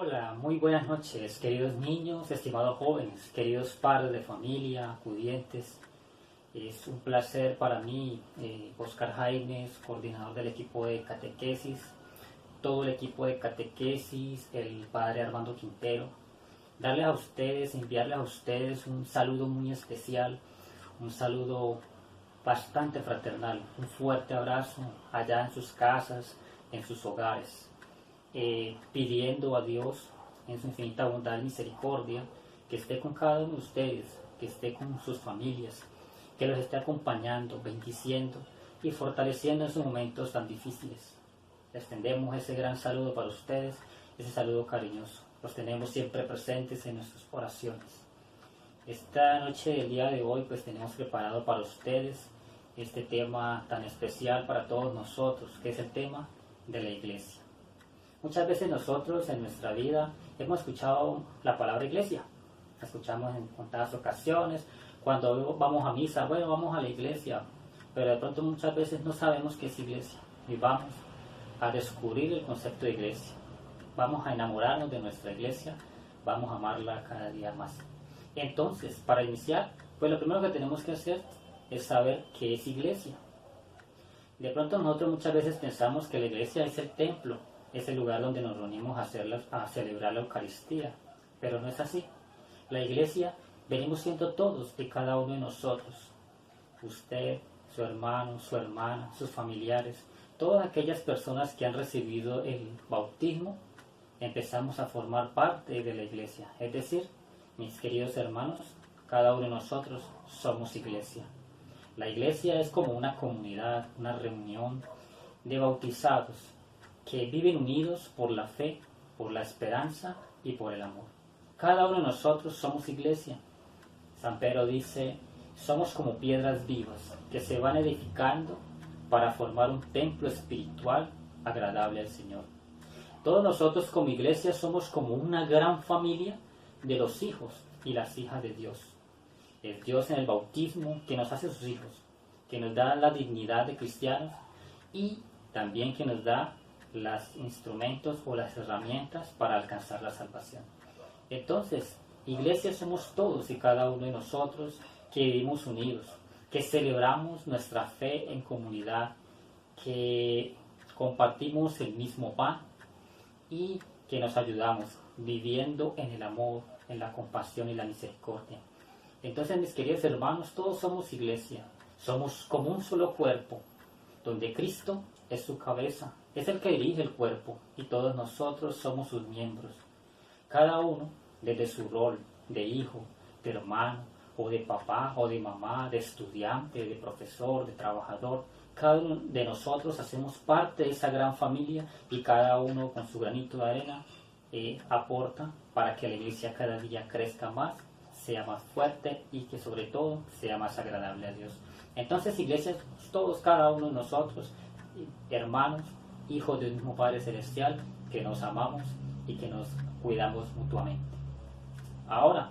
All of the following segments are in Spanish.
Hola, muy buenas noches, queridos niños, estimados jóvenes, queridos padres de familia, acudientes. Es un placer para mí, Oscar Jaimes, coordinador del equipo de catequesis, todo el equipo de catequesis, el padre Armando Quintero, darles a ustedes, enviarles a ustedes un saludo muy especial, un saludo bastante fraternal, un fuerte abrazo allá en sus casas, en sus hogares. Pidiendo a Dios en su infinita bondad y misericordia que esté con cada uno de ustedes, que esté con sus familias, que los esté acompañando, bendiciendo y fortaleciendo en sus momentos tan difíciles. Les tendemos ese gran saludo para ustedes, ese saludo cariñoso. Los tenemos siempre presentes en nuestras oraciones. Esta noche del día de hoy pues tenemos preparado para ustedes este tema tan especial para todos nosotros, que es el tema de la iglesia. Muchas veces nosotros en nuestra vida hemos escuchado la palabra iglesia, la escuchamos en contadas ocasiones, cuando vamos a misa, bueno, vamos a la iglesia, pero de pronto muchas veces no sabemos qué es iglesia y vamos a descubrir el concepto de iglesia, vamos a enamorarnos de nuestra iglesia, vamos a amarla cada día más. Entonces, para iniciar, pues lo primero que tenemos que hacer es saber qué es iglesia. De pronto nosotros muchas veces pensamos que la iglesia es el templo, es el lugar donde nos reunimos a celebrar la Eucaristía, pero no es así. La iglesia venimos siendo todos y cada uno de nosotros. Usted, su hermano, su hermana, sus familiares, todas aquellas personas que han recibido el bautismo, empezamos a formar parte de la iglesia. Es decir, mis queridos hermanos, cada uno de nosotros somos iglesia. La iglesia es como una comunidad, una reunión de bautizados que viven unidos por la fe, por la esperanza y por el amor. Cada uno de nosotros somos iglesia. San Pedro dice, somos como piedras vivas que se van edificando para formar un templo espiritual agradable al Señor. Todos nosotros como iglesia somos como una gran familia de los hijos y las hijas de Dios. Es Dios en el bautismo que nos hace sus hijos, que nos da la dignidad de cristianos y también que nos da los instrumentos o las herramientas para alcanzar la salvación. Entonces, iglesia somos todos y cada uno de nosotros que vivimos unidos, que celebramos nuestra fe en comunidad, que compartimos el mismo pan y que nos ayudamos viviendo en el amor, en la compasión y la misericordia. Entonces, mis queridos hermanos, todos somos iglesia, somos como un solo cuerpo, donde Cristo es su cabeza, es el que dirige el cuerpo y todos nosotros somos sus miembros. Cada uno desde su rol de hijo, de hermano, o de papá, o de mamá, de estudiante, de profesor, de trabajador. Cada uno de nosotros hacemos parte de esa gran familia y cada uno con su granito de arena aporta para que la iglesia cada día crezca más, sea más fuerte y que sobre todo sea más agradable a Dios. Entonces, iglesia, todos, cada uno de nosotros, hermanos, hijos del mismo Padre Celestial, que nos amamos y que nos cuidamos mutuamente. Ahora,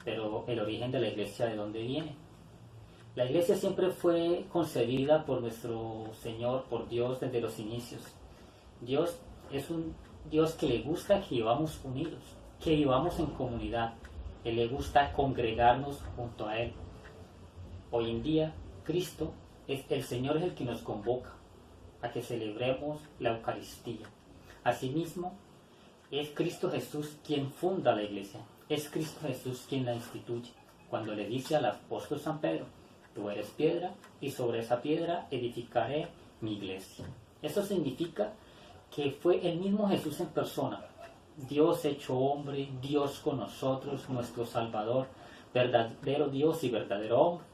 pero el origen de la iglesia, ¿de dónde viene? La iglesia siempre fue concebida por nuestro Señor, por Dios desde los inicios. Dios es un Dios que le gusta que vivamos unidos, que vivamos en comunidad, que le gusta congregarnos junto a Él. Hoy en día, Cristo, el Señor es el que nos convoca a que celebremos la Eucaristía. Asimismo, es Cristo Jesús quien funda la iglesia, es Cristo Jesús quien la instituye, cuando le dice al apóstol San Pedro, tú eres piedra y sobre esa piedra edificaré mi iglesia. Eso significa que fue el mismo Jesús en persona, Dios hecho hombre, Dios con nosotros, nuestro Salvador, verdadero Dios y verdadero hombre,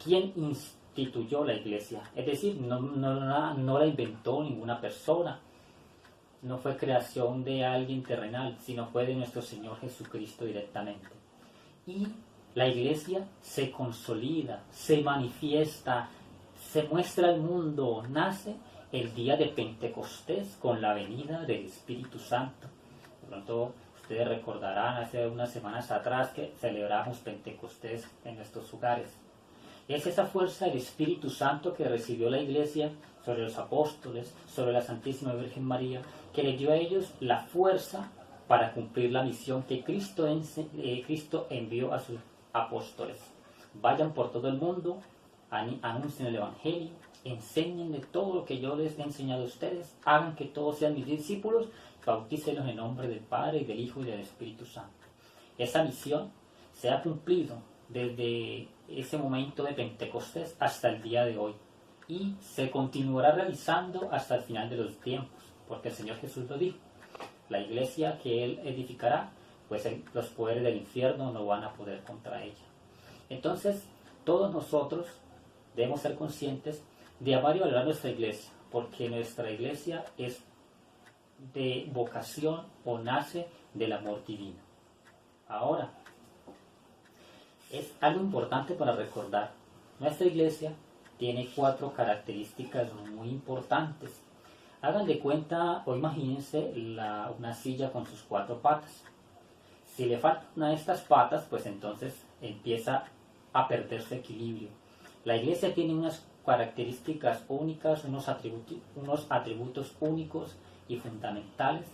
quien instituyó la iglesia. Es decir, no la inventó ninguna persona, no fue creación de alguien terrenal, sino fue de nuestro Señor Jesucristo directamente. Y la iglesia se consolida, se manifiesta, se muestra al mundo, nace el día de Pentecostés con la venida del Espíritu Santo. De pronto ustedes recordarán hace unas semanas atrás que celebramos Pentecostés en nuestros hogares. Es esa fuerza del Espíritu Santo que recibió la iglesia sobre los apóstoles, sobre la Santísima Virgen María, que le dio a ellos la fuerza para cumplir la misión que Cristo envió a sus apóstoles. Vayan por todo el mundo, anuncien el Evangelio, enseñen de todo lo que yo les he enseñado a ustedes, hagan que todos sean mis discípulos, bautícenlos en nombre del Padre, y del Hijo, y del Espíritu Santo. Esa misión se ha cumplido desde ese momento de Pentecostés hasta el día de hoy, y se continuará realizando hasta el final de los tiempos, porque el Señor Jesús lo dijo: la iglesia que Él edificará, pues los poderes del infierno no van a poder contra ella. Entonces, todos nosotros debemos ser conscientes de amar y valorar nuestra iglesia, porque nuestra iglesia es de vocación o nace del amor divino. Ahora, es algo importante para recordar. Nuestra iglesia tiene 4 características muy importantes. Hagan de cuenta o imagínense una silla con sus 4 patas. Si le falta una de estas patas, pues entonces empieza a perder su equilibrio. La iglesia tiene unas características únicas, unos atributos únicos y fundamentales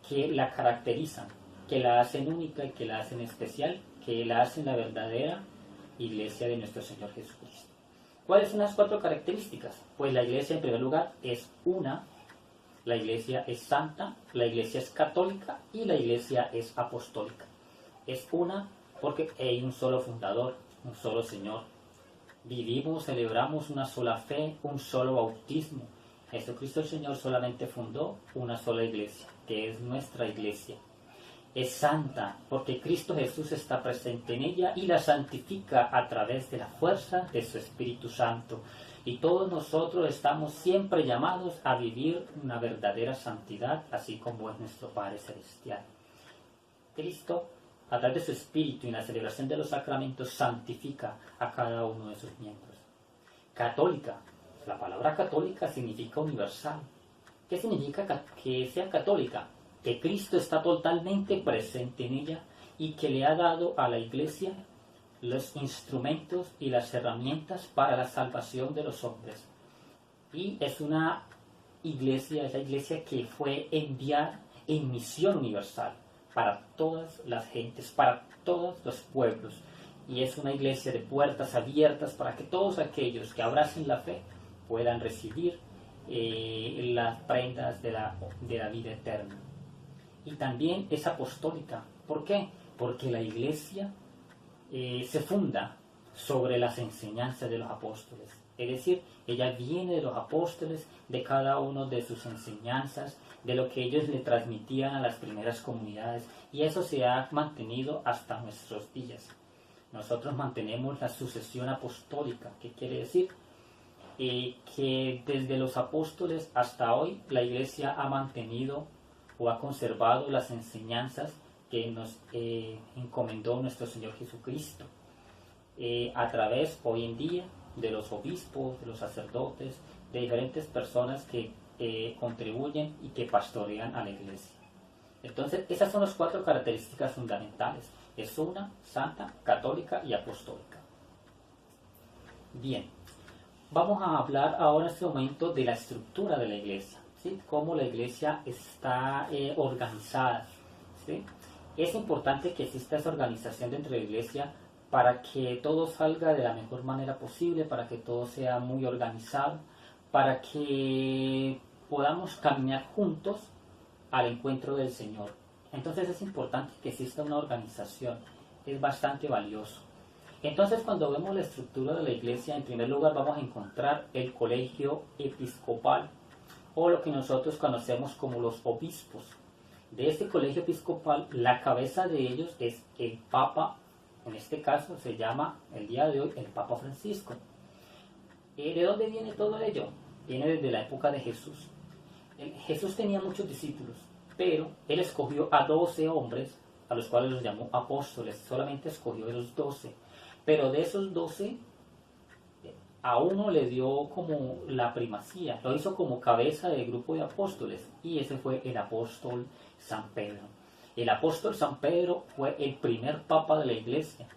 que la caracterizan, que la hacen única y que la hacen especial, que la hacen la verdadera iglesia de nuestro Señor Jesucristo. ¿Cuáles son las 4 características? Pues la iglesia, en primer lugar, es una, la iglesia es santa, la iglesia es católica y la iglesia es apostólica. Es una porque hay un solo fundador, un solo Señor. Vivimos, celebramos una sola fe, un solo bautismo. Jesucristo el Señor solamente fundó una sola iglesia, que es nuestra iglesia. Es santa porque Cristo Jesús está presente en ella y la santifica a través de la fuerza de su Espíritu Santo. Y todos nosotros estamos siempre llamados a vivir una verdadera santidad, así como es nuestro Padre Celestial. Cristo, a través de su Espíritu y en la celebración de los sacramentos, santifica a cada uno de sus miembros. Católica. La palabra católica significa universal. ¿Qué significa que sea católica? Que Cristo está totalmente presente en ella y que le ha dado a la iglesia los instrumentos y las herramientas para la salvación de los hombres. Y es una iglesia, es la iglesia que fue enviada en misión universal para todas las gentes, para todos los pueblos. Y es una iglesia de puertas abiertas para que todos aquellos que abracen la fe puedan recibir las prendas de la vida eterna. Y también es apostólica. ¿Por qué? Porque la iglesia se funda sobre las enseñanzas de los apóstoles. Es decir, ella viene de los apóstoles, de cada uno de sus enseñanzas, de lo que ellos le transmitían a las primeras comunidades. Y eso se ha mantenido hasta nuestros días. Nosotros mantenemos la sucesión apostólica. ¿Qué quiere decir? Que desde los apóstoles hasta hoy la iglesia ha mantenido o ha conservado las enseñanzas que nos encomendó nuestro Señor Jesucristo a través hoy en día de los obispos, de los sacerdotes, de diferentes personas que contribuyen y que pastorean a la iglesia. Entonces, esas son las 4 características fundamentales. Es una, santa, católica y apostólica. Bien, vamos a hablar ahora en este momento de la estructura de la iglesia. ¿Sí? Cómo la iglesia está organizada. ¿Sí? Es importante que exista esa organización dentro de la iglesia para que todo salga de la mejor manera posible, para que todo sea muy organizado, para que podamos caminar juntos al encuentro del Señor. Entonces es importante que exista una organización, es bastante valioso. Entonces, cuando vemos la estructura de la iglesia, en primer lugar vamos a encontrar el colegio episcopal, o lo que nosotros conocemos como los obispos. De este colegio episcopal, la cabeza de ellos es el Papa, en este caso se llama el día de hoy el Papa Francisco. ¿De dónde viene todo ello? Viene desde la época de Jesús. Jesús tenía muchos discípulos, pero él escogió a 12 hombres, a los cuales los llamó apóstoles. Solamente escogió de los 12, pero de esos 12, a uno le dio como la primacía, lo hizo como cabeza del grupo de apóstoles, y ese fue el apóstol San Pedro. El apóstol San Pedro fue el primer papa de la iglesia.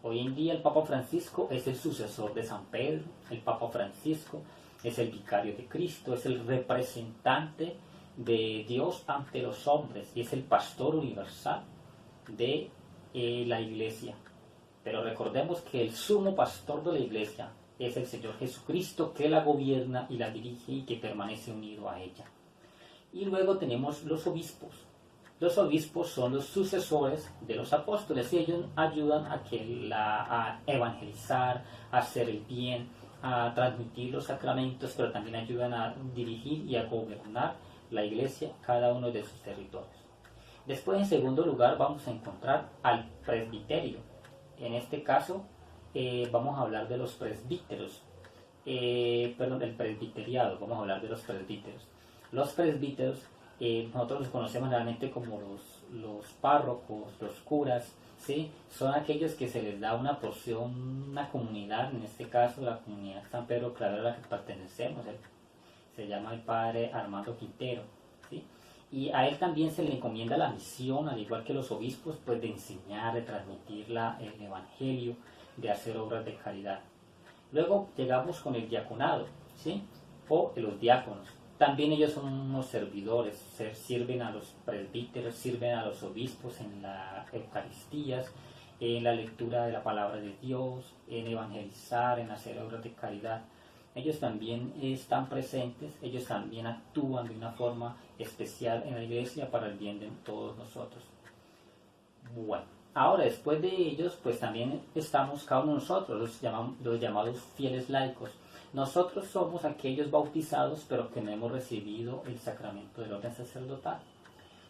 Hoy en día el Papa Francisco es el sucesor de San Pedro. El Papa Francisco es el vicario de Cristo, es el representante de Dios ante los hombres y es el pastor universal de la iglesia. Pero recordemos que el sumo pastor de la iglesia es el Señor Jesucristo, que la gobierna y la dirige y que permanece unido a ella. Y luego tenemos los obispos. Los obispos son los sucesores de los apóstoles y ellos ayudan a evangelizar, a hacer el bien, a transmitir los sacramentos, pero también ayudan a dirigir y a gobernar la iglesia, cada uno de sus territorios. Después, en segundo lugar, vamos a encontrar al presbiterio. En este caso, vamos a hablar de los presbíteros. El presbiteriado, vamos a hablar de los presbíteros. Los presbíteros, nosotros los conocemos realmente como los párrocos, los curas, ¿sí? Son aquellos que se les da una porción, una comunidad, en este caso la comunidad San Pedro Claver a la que pertenecemos, se llama el padre Armando Quintero, ¿sí? Y a él también se le encomienda la misión, al igual que los obispos, pues de enseñar, de transmitir el evangelio, de hacer obras de caridad. Luego llegamos con el diaconado, ¿sí? O los diáconos. También ellos son unos servidores, sirven a los presbíteros, sirven a los obispos en las Eucaristías, en la lectura de la palabra de Dios, en evangelizar, en hacer obras de caridad. Ellos también están presentes, ellos también actúan de una forma especial en la iglesia para el bien de todos nosotros. Bueno, ahora después de ellos, pues también estamos cada uno de nosotros, los llamados fieles laicos. Nosotros somos aquellos bautizados, pero que no hemos recibido el sacramento del orden sacerdotal.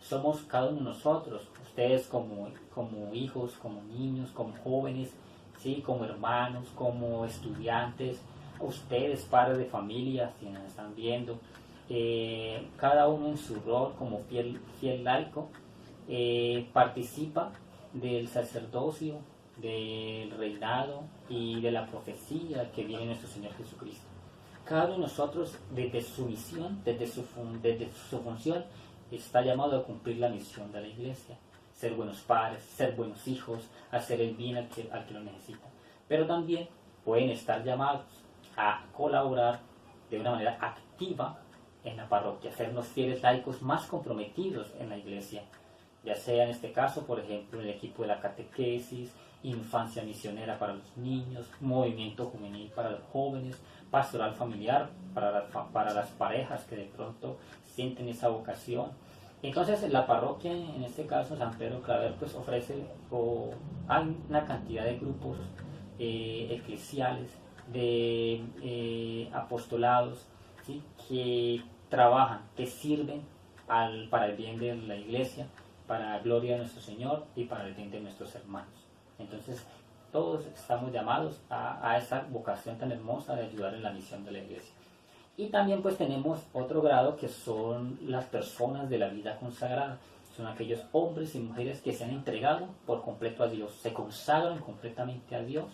Somos cada uno de nosotros, ustedes como hijos, como niños, como jóvenes, ¿sí? Como hermanos, como estudiantes, ustedes, padres de familia, quienes están viendo, cada uno en su rol como fiel laico, participa del sacerdocio, del reinado y de la profecía que viene nuestro Señor Jesucristo. Cada uno de nosotros, desde su misión, desde su función, está llamado a cumplir la misión de la iglesia: ser buenos padres, ser buenos hijos, hacer el bien al que lo necesita. Pero también pueden estar llamados a colaborar de una manera activa en la parroquia, ser unos fieles laicos más comprometidos en la iglesia, ya sea en este caso, por ejemplo, el equipo de la catequesis, infancia misionera para los niños, movimiento juvenil para los jóvenes, pastoral familiar para las parejas que de pronto sienten esa vocación. Entonces la parroquia, en este caso San Pedro Claver, pues ofrece hay una cantidad de grupos eclesiales, de apostolados, ¿sí? Que trabajan, que sirven para el bien de la iglesia, para la gloria de nuestro Señor y para el bien de nuestros hermanos. Entonces todos estamos llamados a esa vocación tan hermosa de ayudar en la misión de la iglesia. Y también pues tenemos otro grado que son las personas de la vida consagrada. Son aquellos hombres y mujeres que se han entregado por completo a Dios, se consagran completamente a Dios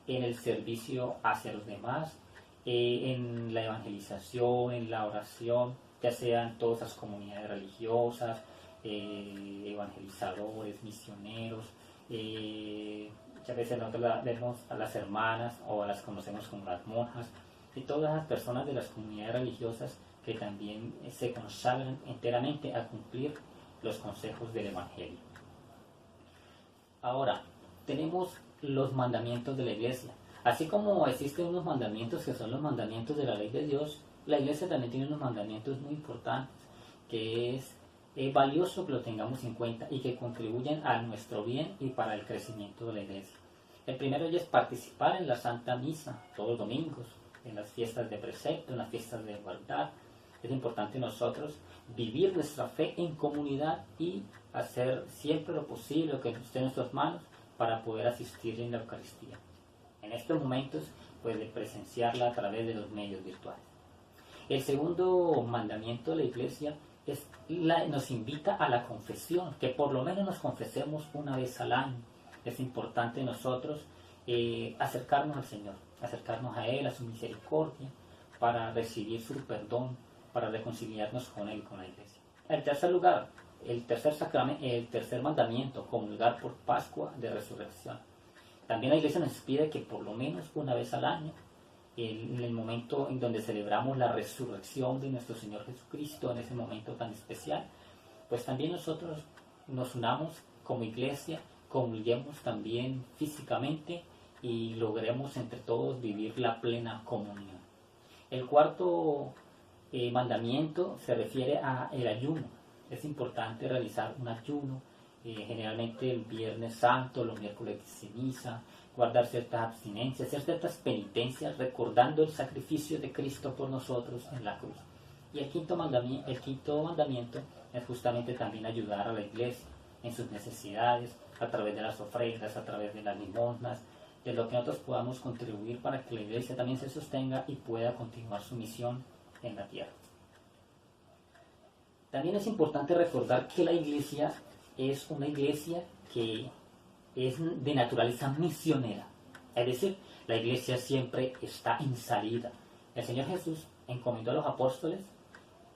en el servicio hacia los demás, en la evangelización, en la oración, ya sean todas las comunidades religiosas, evangelizadores, misioneros. Muchas veces nosotros vemos a las hermanas o las conocemos como las monjas, y todas las personas de las comunidades religiosas que también se consagran enteramente a cumplir los consejos del Evangelio. Ahora, tenemos los mandamientos de la iglesia. Así como existen unos mandamientos que son los mandamientos de la ley de Dios, la iglesia también tiene unos mandamientos muy importantes, que es valioso que lo tengamos en cuenta y que contribuyen a nuestro bien y para el crecimiento de la iglesia. El primero es participar en la Santa Misa todos los domingos, en las fiestas de precepto, en las fiestas de igualdad. Es importante nosotros vivir nuestra fe en comunidad y hacer siempre lo posible, lo que esté en nuestras manos, para poder asistir en la Eucaristía. En estos momentos, pues de presenciarla a través de los medios virtuales. El segundo mandamiento de la iglesia nos invita a la confesión, que por lo menos nos confesemos una vez al año. Es importante nosotros acercarnos al Señor, acercarnos a Él, a su misericordia, para recibir su perdón, para reconciliarnos con Él y con la iglesia. En tercer lugar, el tercer mandamiento, comulgar por Pascua de Resurrección. También la iglesia nos pide que por lo menos una vez al año en el momento en donde celebramos la resurrección de nuestro Señor Jesucristo, en ese momento tan especial, pues también nosotros nos unamos como iglesia, comulguemos también físicamente y logremos entre todos vivir la plena comunión. El cuarto mandamiento se refiere a el ayuno. Es importante realizar un ayuno, generalmente el Viernes Santo, los miércoles de ceniza, guardar ciertas abstinencias, hacer ciertas penitencias, recordando el sacrificio de Cristo por nosotros en la cruz. Y el quinto mandamiento es justamente también ayudar a la iglesia en sus necesidades, a través de las ofrendas, a través de las limosnas, de lo que nosotros podamos contribuir para que la iglesia también se sostenga y pueda continuar su misión en la tierra. También es importante recordar que la iglesia es una iglesia que es de naturaleza misionera. Es decir, la iglesia siempre está en salida. El Señor Jesús encomendó a los apóstoles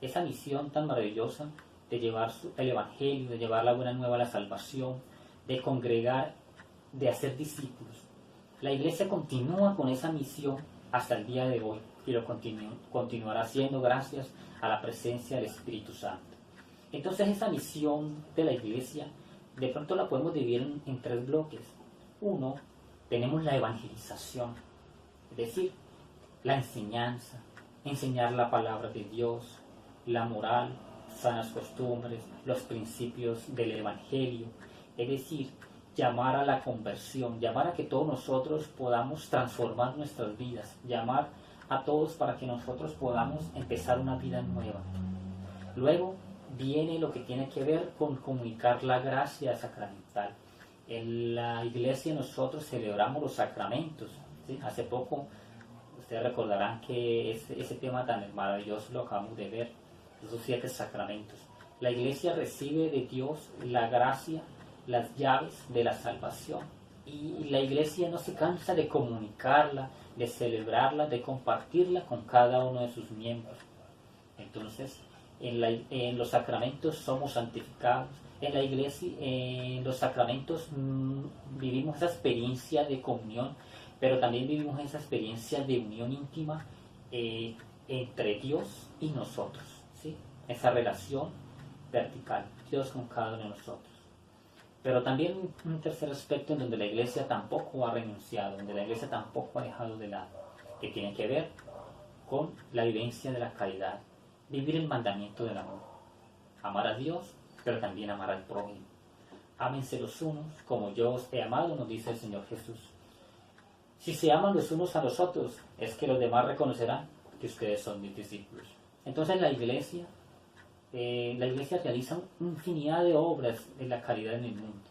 esa misión tan maravillosa de llevar el evangelio, de llevar la buena nueva, la salvación, de congregar, de hacer discípulos. La iglesia continúa con esa misión hasta el día de hoy y lo continuará haciendo gracias a la presencia del Espíritu Santo. Entonces esa misión de la iglesia de pronto la podemos dividir en tres bloques. Uno, tenemos la evangelización, es decir, la enseñanza, enseñar la palabra de Dios, la moral, sanas costumbres, los principios del evangelio, es decir, llamar a la conversión, llamar a que todos nosotros podamos transformar nuestras vidas, llamar a todos para que nosotros podamos empezar una vida nueva. Luego viene lo que tiene que ver con comunicar la gracia sacramental. En la iglesia nosotros celebramos los sacramentos, ¿sí? Hace poco ustedes recordarán que ese tema tan maravilloso lo acabamos de ver, esos 7 sacramentos. La iglesia recibe de Dios la gracia, las llaves de la salvación, y la iglesia no se cansa de comunicarla, de celebrarla, de compartirla con cada uno de sus miembros. Entonces, en los sacramentos somos santificados. En la iglesia, en los sacramentos vivimos esa experiencia de comunión, pero también vivimos esa experiencia de unión íntima entre Dios y nosotros, ¿sí? Esa relación vertical, Dios con cada uno de nosotros. Pero también un tercer aspecto en donde la iglesia tampoco ha renunciado, donde la iglesia tampoco ha dejado de lado, que tiene que ver con la vivencia de la caridad, vivir el mandamiento del amor, amar a Dios, pero también amar al prójimo. Ámense los unos como yo os he amado, nos dice el Señor Jesús. Si se aman los unos a los otros, es que los demás reconocerán que ustedes son mis discípulos. Entonces la iglesia realiza una infinidad de obras en la caridad en el mundo.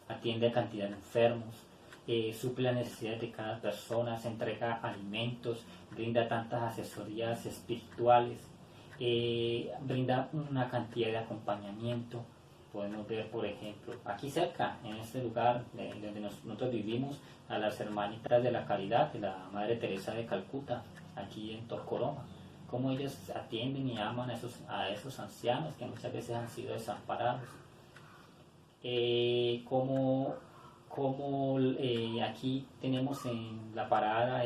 Atiende a cantidad de enfermos, suple las necesidades de cada persona, se entrega alimentos, brinda tantas asesorías espirituales, brinda una cantidad de acompañamiento. Podemos ver, por ejemplo, aquí cerca, en este lugar donde nosotros vivimos, a las hermanitas de la caridad, de la Madre Teresa de Calcuta, aquí en Torcoroma, cómo ellos atienden y aman a esos ancianos que muchas veces han sido desamparados. Como aquí tenemos en la parada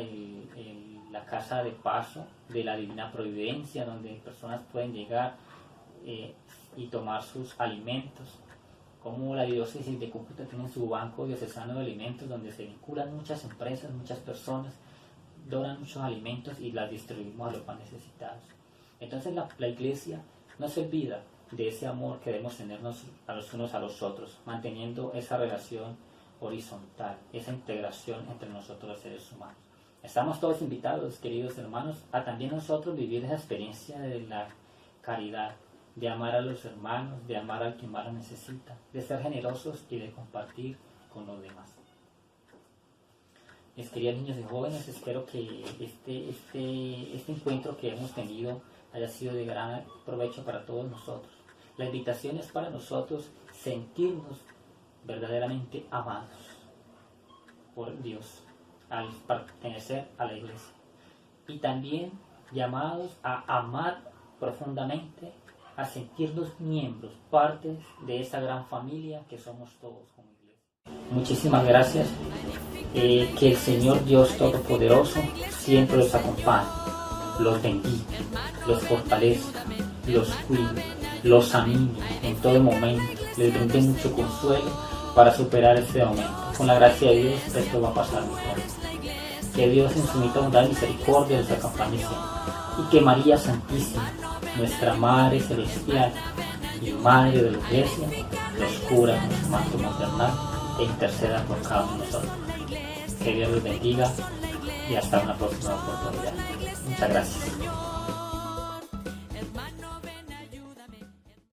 la casa de paso de la Divina Providencia, donde personas pueden llegar y tomar sus alimentos. Como la diócesis de Cúcuta tiene su banco diocesano de alimentos, donde se vinculan muchas empresas, muchas personas, donan muchos alimentos y las distribuimos a los más necesitados. Entonces la iglesia no se olvida de ese amor que debemos tenernos a los unos a los otros, manteniendo esa relación horizontal, esa integración entre nosotros los seres humanos. Estamos todos invitados, queridos hermanos, a también nosotros vivir esa experiencia de la caridad, de amar a los hermanos, de amar al que más lo necesita, de ser generosos y de compartir con los demás. Mis queridos niños y jóvenes, espero que este encuentro que hemos tenido haya sido de gran provecho para todos nosotros. La invitación es para nosotros sentirnos verdaderamente amados por Dios al pertenecer a la iglesia, y también llamados a amar profundamente, a sentirnos miembros, partes de esa gran familia que somos todos como iglesia. Muchísimas gracias. Que el Señor Dios Todopoderoso siempre los acompañe, los bendiga, los fortalezca, los cuide, los anime en todo momento, les brinde mucho consuelo para superar este momento. Con la gracia de Dios esto va a pasar mejor. Que Dios en su infinita bondad y misericordia los acompañe siempre. Y que María Santísima, nuestra Madre Celestial y Madre de la Iglesia, los cubra con su manto maternal e interceda por cada uno de nosotros. Que Dios los bendiga y hasta una próxima oportunidad. Muchas gracias.